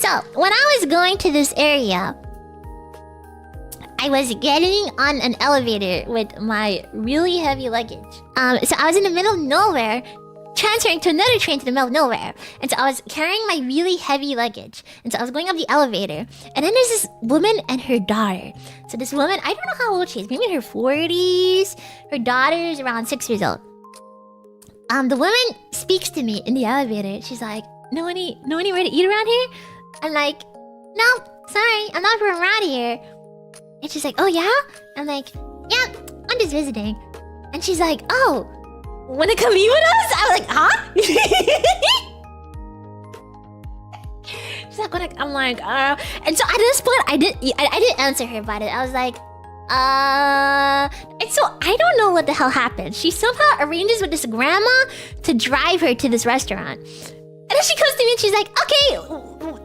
So, when I was going to this area, I was getting on an elevator with my really heavy luggage. So I was in the middle of nowhere, transferring to another train to the middle of nowhere. And so I was carrying my really heavy luggage. And so I was going up the elevator. And then there's this woman and her daughter. So this woman, I don't know how old she is, maybe in her 40s. Her daughter is around 6 years old. The woman speaks to me in the elevator. She's like, know anywhere to eat around here? I'm like, no, sorry, I'm not from around here. And she's like, oh yeah? I'm like, yeah, I'm just visiting. And she's like, oh, wanna come eat with us? I was like, huh? She's like, I'm like, and so at this point, I didn't answer her about it. I was like, and so I don't know what the hell happened. She somehow arranges with this grandma to drive her to this restaurant. And then she comes to me and she's like, okay,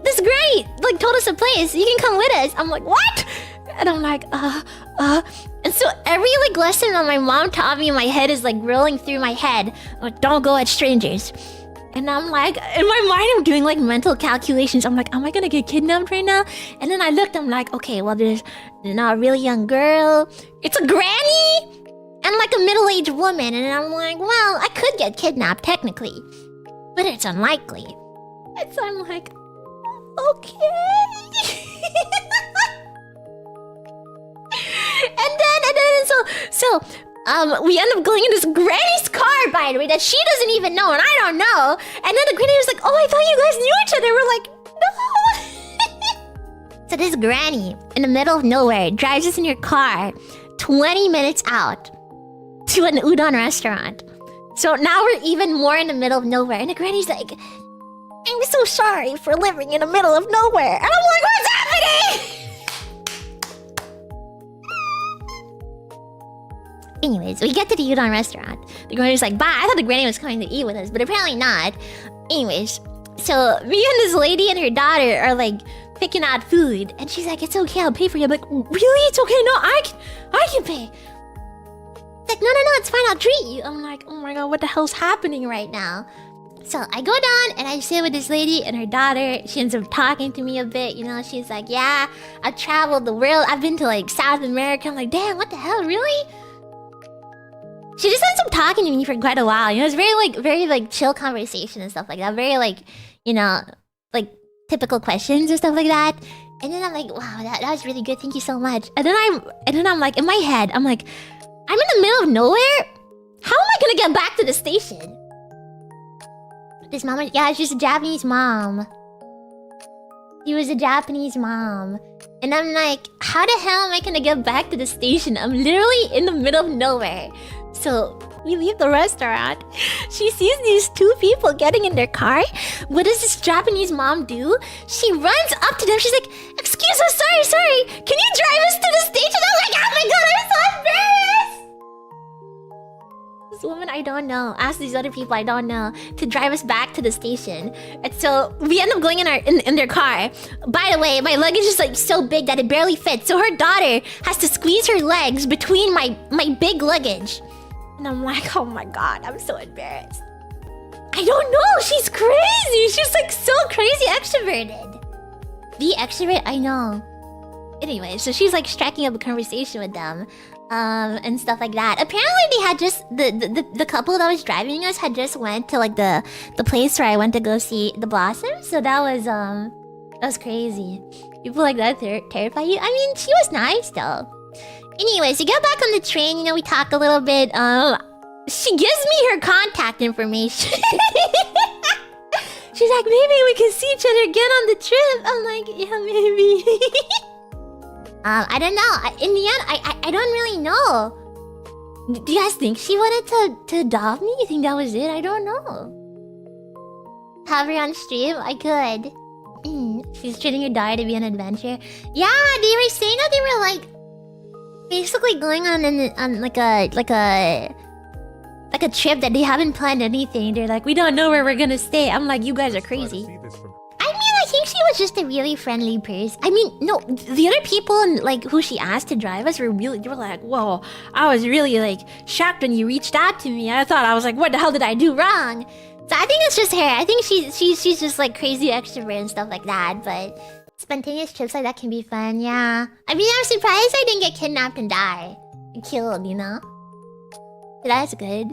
this is great. Like, told us a place. You can come with us. I'm like, what? And I'm like, And so every like lesson that my mom taught me in my head is like rolling through my head. Like, don't go at strangers. And I'm like, in my mind, I'm doing like mental calculations. I'm like, am I gonna get kidnapped right now? And then I looked, I'm like, okay, well, there's not a really young girl. It's a granny and like a middle-aged woman. And I'm like, well, I could get kidnapped technically, but it's unlikely. And so I'm like, okay. And then so we end up going in this granny's car, by the way, that she doesn't even know and I don't know. And then the granny was like, oh, I thought you guys knew each other. We're like, no. So this granny in the middle of nowhere drives us in her car 20 minutes out to an udon restaurant. So now we're even more in the middle of nowhere. And the granny's like, I'm so sorry for living in the middle of nowhere. And I'm like, what's happening? Anyways, we get to the udon restaurant. The granny's like, bye. I thought the granny was coming to eat with us, but apparently not. Anyways, so me and this lady and her daughter are like picking out food. And she's like, it's okay, I'll pay for you. I'm like, really? It's okay? No, I can pay. Like, no, it's fine, I'll treat you. I'm like, oh my god, what the hell's happening right now? So I go down and I sit with this lady and her daughter. She ends up talking to me a bit, you know. She's like, yeah, I've traveled the world. I've been to like South America. I'm like, damn, what the hell, really? She just ends up talking to me for quite a while. You know, it's very like chill conversation and stuff like that. Very like, you know, like typical questions and stuff like that. And then I'm like, wow, that was really good. Thank you so much. And then I'm like, in my head, I'm like, I'm in the middle of nowhere. How am I gonna get back to the station? This mom, yeah, she's a Japanese mom. She was a Japanese mom. And I'm like, how the hell am I gonna get back to the station? I'm literally in the middle of nowhere. So we leave the restaurant. She sees these two people getting in their car. What does this Japanese mom do? She runs up to them. She's like, excuse us, sorry. Can you drive us to the station? I'm like, oh my god, I'm so embarrassed. This woman I don't know asked these other people I don't know to drive us back to the station. And so we end up going in their car. By the way, my luggage is like so big that it barely fits. So her daughter has to squeeze her legs between my big luggage. And I'm like, oh my god, I'm so embarrassed. I don't know, she's crazy. She's like so crazy extroverted. The extrovert, I know. Anyway, so she's like striking up a conversation with them. And stuff like that. Apparently they had just the couple that was driving us had just went to like the place where I went to go see the blossoms. So that was crazy. People like that terrify you. I mean, she was nice though. Anyways, we get back on the train, you know, we talk a little bit. She gives me her contact information. She's like, maybe we can see each other again on the trip. I'm like, yeah, maybe. I don't know. In the end, I don't really know. Do you guys think she wanted to adopt me? You think that was it? I don't know. Have her on stream? I could. She's treating her daughter to be an adventure. Yeah, they were saying that they were like basically going on like a trip that they haven't planned anything. They're like, we don't know where we're gonna stay. I'm like, you guys are crazy. I think she was just a really friendly person. I mean, no, the other people like who she asked to drive us they were like, whoa, I was really like shocked when you reached out to me. I was like, what the hell did I do wrong? So I think it's just her. I think she's just like crazy extrovert and stuff like that. But spontaneous trips like that can be fun. Yeah. I mean, I'm surprised I didn't get killed, you know? That's good.